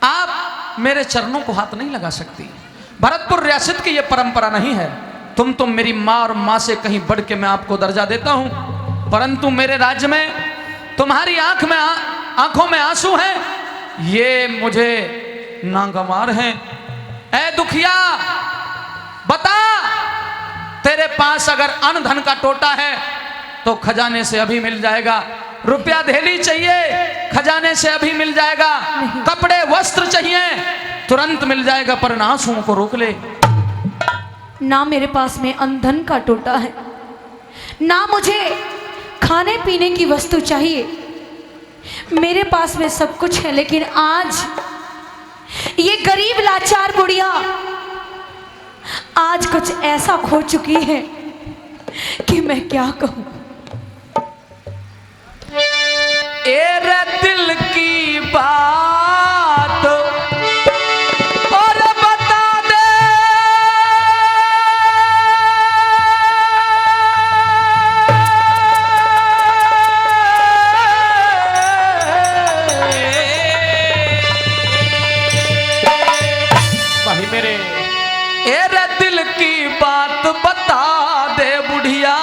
आप मेरे चरणों को हाथ नहीं लगा सकती। भरतपुर रियासत की यह परंपरा नहीं है। तुम तो मेरी माँ और माँ से कहीं बढ़ के मैं आपको दर्जा देता हूं, परंतु मेरे राज्य में तुम्हारी आंखों में आंसू हैं, ये मुझे नागवार हैं। ऐ दुखिया, बता, तेरे पास अगर अन्न धन का टोटा है तो खजाने से अभी मिल जाएगा। रुपया धेली चाहिए, खजाने से अभी मिल जाएगा। कपड़े वस्त्र चाहिए, तुरंत मिल जाएगा, पर ना आंसुओं को रोक ले। ना मेरे पास में अन्न धन का टोटा है, ना मुझे खाने पीने की वस्तु चाहिए। मेरे पास में सब कुछ है, लेकिन आज ये गरीब लाचार बुढ़िया आज कुछ ऐसा खो चुकी है कि मैं क्या कहूं। ए रे दिल की बात और बता दे, भाई मेरे, ए रे दिल की बात बता दे बुढ़िया,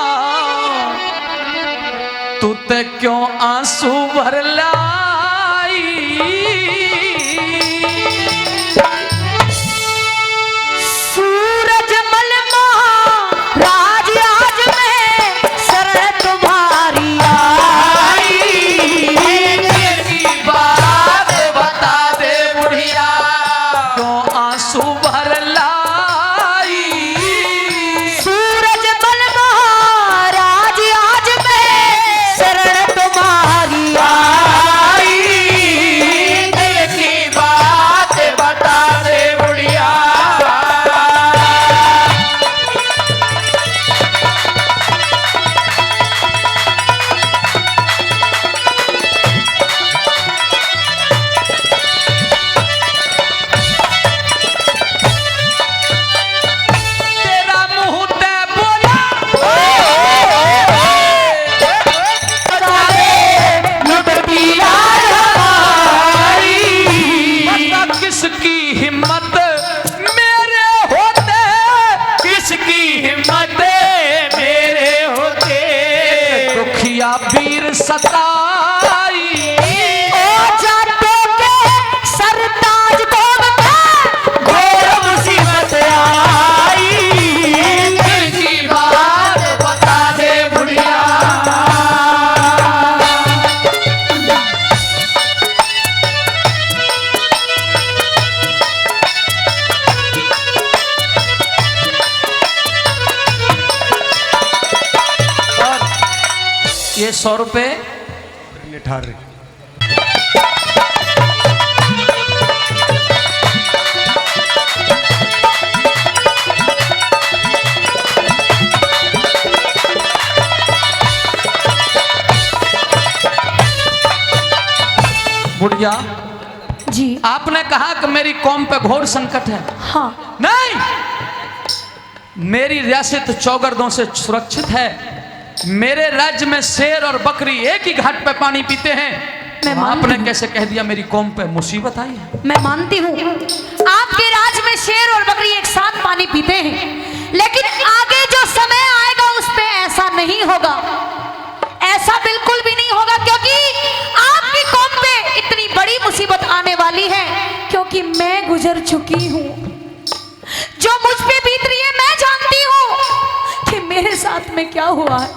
तू ते क्यों आंसू भर लाई। सूरज मलमा राज आज में शरण तुम्हारी आई। की बात बता दे बुढ़िया, क्यों आंसू भर लाई। सूरज मलमा राज आज में शरण तुम्हारी आई। की बात बता दे बुढ़िया। तेरा मुंह ते बोला बता किसकी हिम्मत मेरे होते, किसकी हिम्मत मेरे होते। दुखिया वीर सताई, सरताज घोर मुसीबत आई। दिल की बात बता दे बुढ़िया। और ये 100 रुपए निठार बुढ़िया, जी आपने कहा कि मेरी कौम पे घोर संकट है। हाँ, नहीं, मेरी रियासत चौगर्दों से सुरक्षित है। मेरे राज्य में शेर और बकरी एक ही घाट पे पानी पीते हैं। मैं मानती आपने हूँ। कैसे कह दिया मेरी कौम पे मुसीबत आई है। मैं मानती हूँ आपके राज में शेर और बकरी एक साथ पानी पीते हैं, लेकिन आगे जो समय आएगा उस पे ऐसा नहीं होगा, ऐसा बिल्कुल भी नहीं होगा, क्योंकि आपकी कौम पे इतनी बड़ी मुसीबत आने वाली है। क्योंकि मैं गुजर चुकी हूँ, जो मुझ पे बीत रही है मैं जानती हूँ कि मेरे साथ में क्या हुआ है।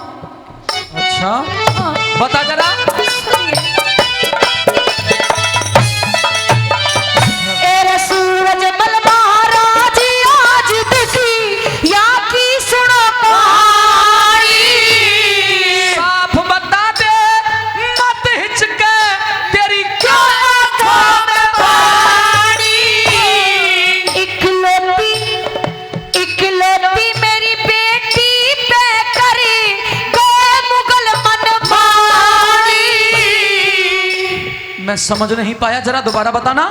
अच्छा, हाँ, बता जरा। सुनिए। एरे सूरज मलमा राज आज दुखी या की सुनो कहानी। साफ बता दे, मत हिचके, तेरी क्या आंखों में पानी। इकलौती मेरी बेटी पे करी गए मुगल मनमानी। मैं समझ नहीं पाया, जरा दोबारा बताना।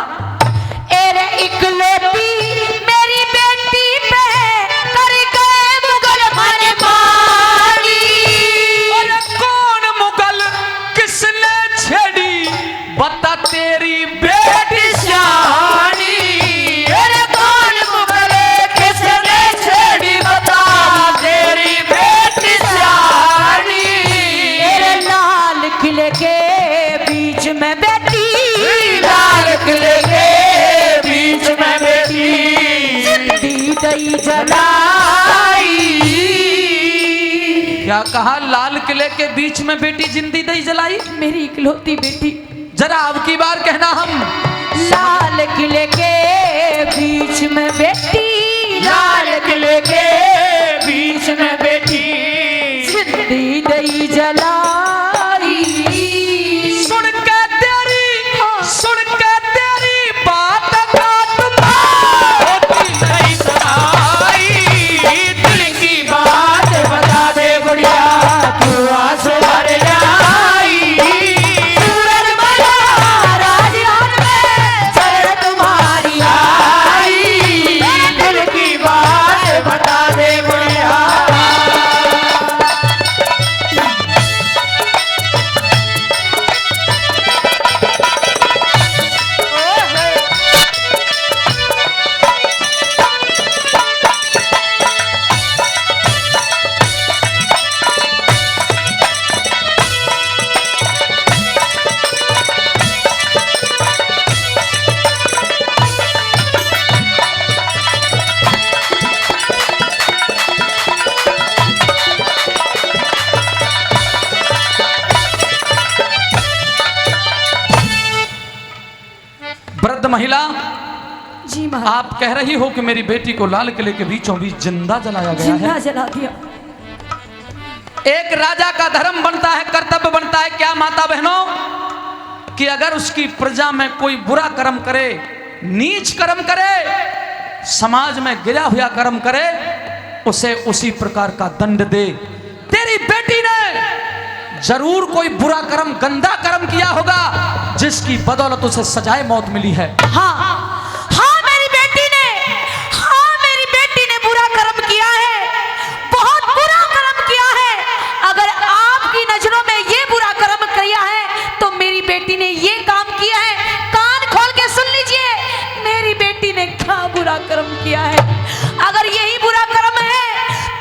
एरे इकलौती मेरी बेटी पे कर गए मुगल मनमानी। कौन मुगल किसने छेड़ी, बता तेरी दई जलाई। क्या कहा? लाल किले के बीच में बेटी जिंदी दई जलाई? मेरी इकलौती बेटी। जरा अब की बार कहना हम। लाल किले के बीच में बेटी, लाल किले के बीच में बेटी जिंदी दई जलाई। सुन के तेरी बात का होती नहीं सुनाई, दिल की बात बता दे बुढ़िया तू आंसू भर जाई। सूरज बना राजराज में शरण तुम्हारी आई, दिल की बात बता दे बुढ़िया। वृद्ध महिला, जी महाराज। आप कह रही हो कि मेरी बेटी को लाल किले के बीचों बीच जिंदा जलाया गया है। जिंदा जला दिया। एक राजा का धर्म बनता है, कर्तव्य बनता है क्या माता बहनों, कि अगर उसकी प्रजा में कोई बुरा कर्म करे, नीच कर्म करे, समाज में गिरा हुआ कर्म करे, उसे उसी प्रकार का दंड दे। तेरी बेटी ने जरूर कोई बुरा कर्म, गंदा कर्म किया होगा, जिसकी बदौलत उसे सजाए मौत मिली है। हाँ हाँ मेरी बेटी ने बुरा कर्म किया है, बहुत बुरा कर्म किया है। अगर आपकी नजरों में ये बुरा कर्म किया है तो मेरी बेटी ने ये काम किया है। कान खोल के सुन लीजिए, मेरी बेटी ने क्या बुरा कर्म किया है। अगर यही बुरा कर्म है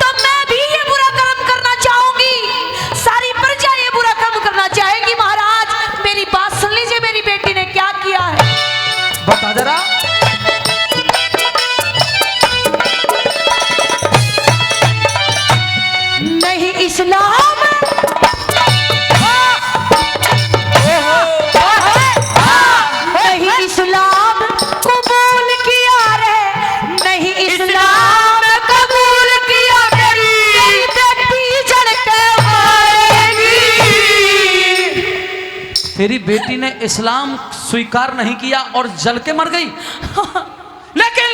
तो मैं भी ये बुरा कर्म करना चाहूंगी, सारी प्रजा ये बुरा कर्म करना चाहेगी। महाराज मेरी बात सुन लीजिए, मेरी बेटी ने क्या किया है। बता जरा। नहीं इस्लाम नहीं इस्लाम कबूल किया रे, नहीं इस्लाम कबूल किया, मेरी बेटी जल के मारेगी। तेरी बेटी ने इस्लाम स्वीकार नहीं किया और जल के मर गई। लेकिन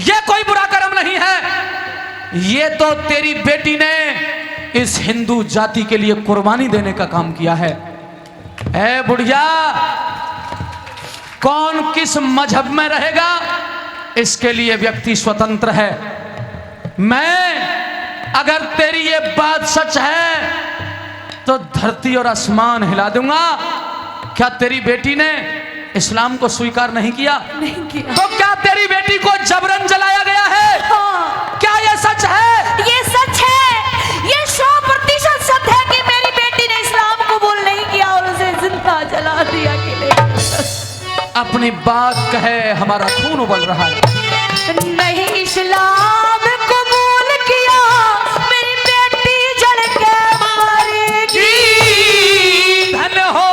यह कोई बुरा कर्म नहीं है, ये तो तेरी बेटी ने इस हिंदू जाति के लिए कुर्बानी देने का काम किया है। ए बुढ़िया, कौन किस मजहब में रहेगा इसके लिए व्यक्ति स्वतंत्र है। मैं अगर तेरी ये बात सच है तो धरती और आसमान हिला दूंगा। क्या तेरी बेटी ने इस्लाम को स्वीकार नहीं किया? नहीं किया। तो क्या तेरी बेटी को जबरन जलाया गया है? हाँ, क्या यह सच है? ये सच है, ये 100% सत्य है कि मेरी बेटी ने इस्लाम कबूल नहीं किया और उसे जिंदा जला दिया किले। अपनी बात कहे, हमारा खून उबल रहा है। नहीं इस्लाम कबूल किया, मेरी बेटी जल के मरेगी। धन्य हो,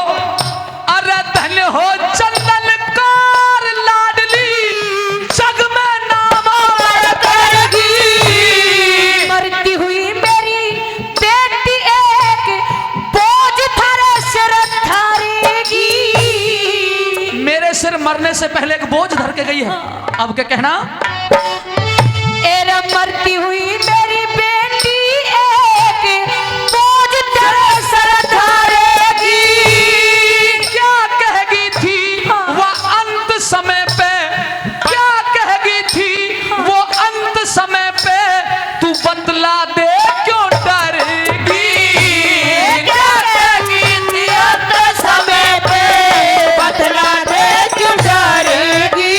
अरे धन्य हो चंदन कार लाडली, जग में नाम करेगी। मरती हुई मेरी बेटी एक बोझ थारे सिर धरेगी। मेरे सिर मरने से पहले एक बोझ धर के गई है। अब क्या कहना? एरे मरती हुई मेरी बेटी एक बोझ तेरे सर धरेगी। क्या कहेगी थी वो अंत समय पे, क्या कहेगी थी वो अंत समय पे, तू बतला दे क्यों डरेगी? क्या कहेगी थी अंत समय पे, बतला दे क्यों डरेगी?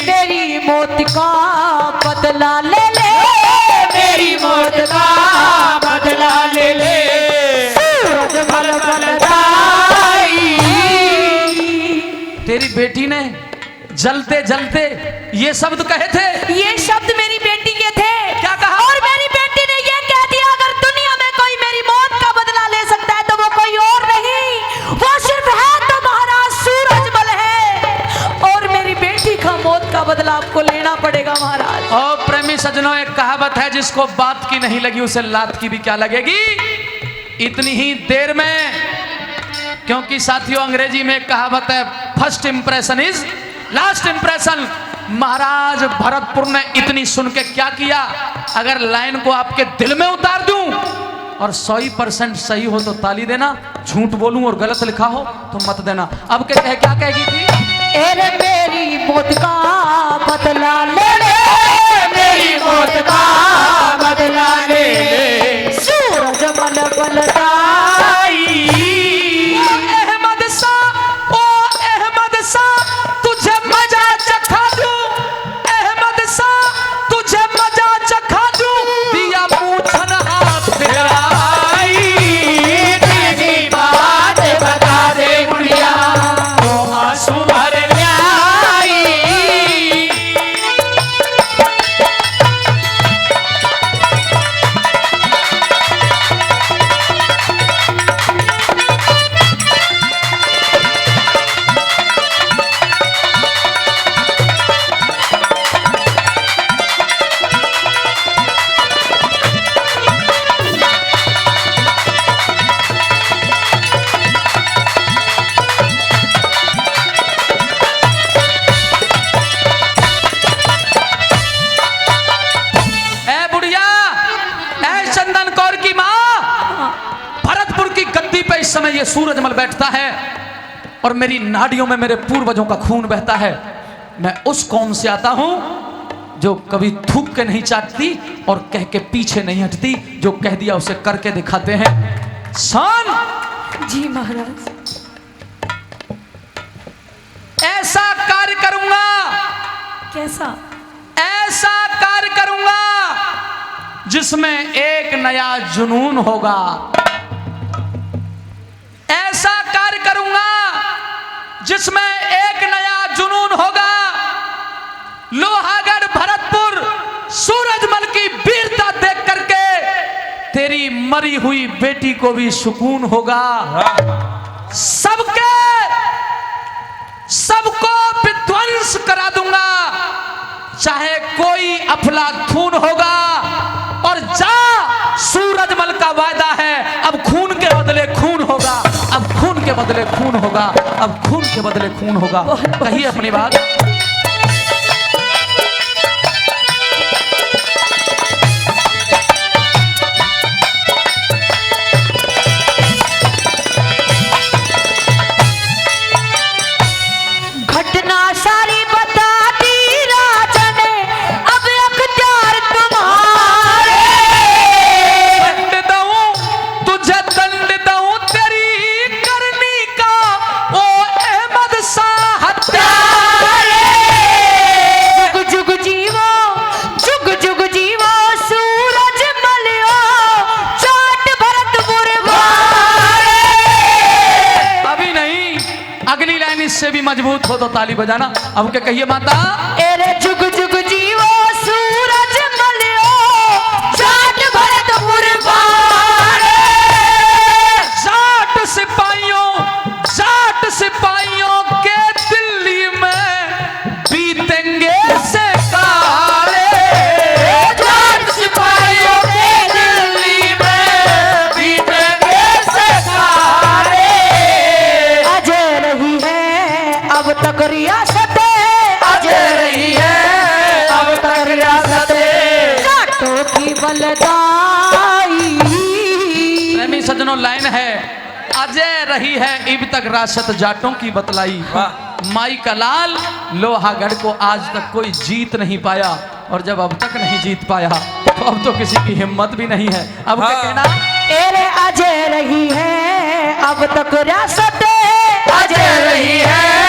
तेरी मौत का बदला ले ले, मेरी मौत का बदला ले ले। सूरज भल भल दाई। तेरी बेटी ने जलते जलते ये शब्द कहे थे। ये शब्द मेरी बेटी के थे। क्या कहा? और मेरी बेटी ने ये कह दिया, अगर दुनिया में कोई मेरी मौत का बदला ले सकता है तो वो कोई और नहीं, वो सिर्फ है तो महाराज सूरजमल है। और मेरी बेटी का मौत का बदला आपको लेना पड़ेगा महाराज। और प्रेमी सज्जनों, एक कहावत है, जिसको बात की नहीं लगी उसे लात की भी क्या लगेगी। इतनी ही देर में, क्योंकि साथियों अंग्रेजी में एक कहावत है, first impression is last impression. महाराज भरतपुर ने इतनी सुन के क्या किया, अगर लाइन को आपके दिल में उतार दूं और 100% सही हो तो ताली देना, झूठ बोलूं और गलत लिखा हो तो मत देना। अब क्या कहेगी थी? अरे मेरी मौत का बदला ले ले, मेरी मौत का बदला ले ले, सूरजमल बलदाई। अहमद सा तुझे मजा चखा दूं, अहमद सा तुझे मजा चखा दूं, दिया पूछन हाथ तेरा। तेरी बात बता दे बुढ़िया, तो आंसू भर लाई। इस समय ये सूरजमल बैठता है और मेरी नाड़ियों में मेरे पूर्वजों का खून बहता है। मैं उस कौम से आता हूं जो कभी थूक के नहीं चाटती और कह के पीछे नहीं हटती, जो कह दिया उसे करके दिखाते हैं। शान जी महाराज, ऐसा कार्य करूंगा, कैसा? ऐसा कार्य करूंगा जिसमें एक नया जुनून होगा, ऐसा कार्य करूंगा जिसमें एक नया जुनून होगा। लोहागढ़ भरतपुर सूरजमल की वीरता देख करके तेरी मरी हुई बेटी को भी सुकून होगा। सबको विध्वंस करा दूंगा, चाहे कोई अफलातून होगा। और जा, सूरजमल का वायदा है, अब खून के बदले खून होगा, अब खून के बदले खून होगा, अब खून के बदले खून होगा। कहिए अपनी बात। घटना सारी बता दी राजा ने, अब अख्तियार तुम्हारे। दंड दूं तुझे, दंड दूं तेरी करनी का, ओ अहमद शाह हत्यारे। जुग जुग जीवो, जुग जुग जीवो सूरजमल ओ, चाट भरतपुर वारे। अभी नहीं, अगली लाइन इससे भी मजबूत हो तो ताली बजाना। अब क्या कहिए माता? एरे जुग जुग जीवो सूरजमल ओ, चाट भरतपुर वारे। जाट सिपाहियों के दिल्ली में बीतेंगे से काले। जाट सिपाहियों के दिल्ली में बीतेंगे से काले। अजय रही है अब तक रियासत, अजय रही है अब तक रियासत, जाटों की बलदाई। प्रेमी सज्जनों, लाइन है, अजय रही है इब तक राशत जाटों की बतलाई। माई का लाल लोहागढ़ को आज तक कोई जीत नहीं पाया, और जब अब तक नहीं जीत पाया तो अब तो किसी की हिम्मत भी नहीं है। अब क्या कहना? एरे अजय रही है अब तक रियासत, अजय रही है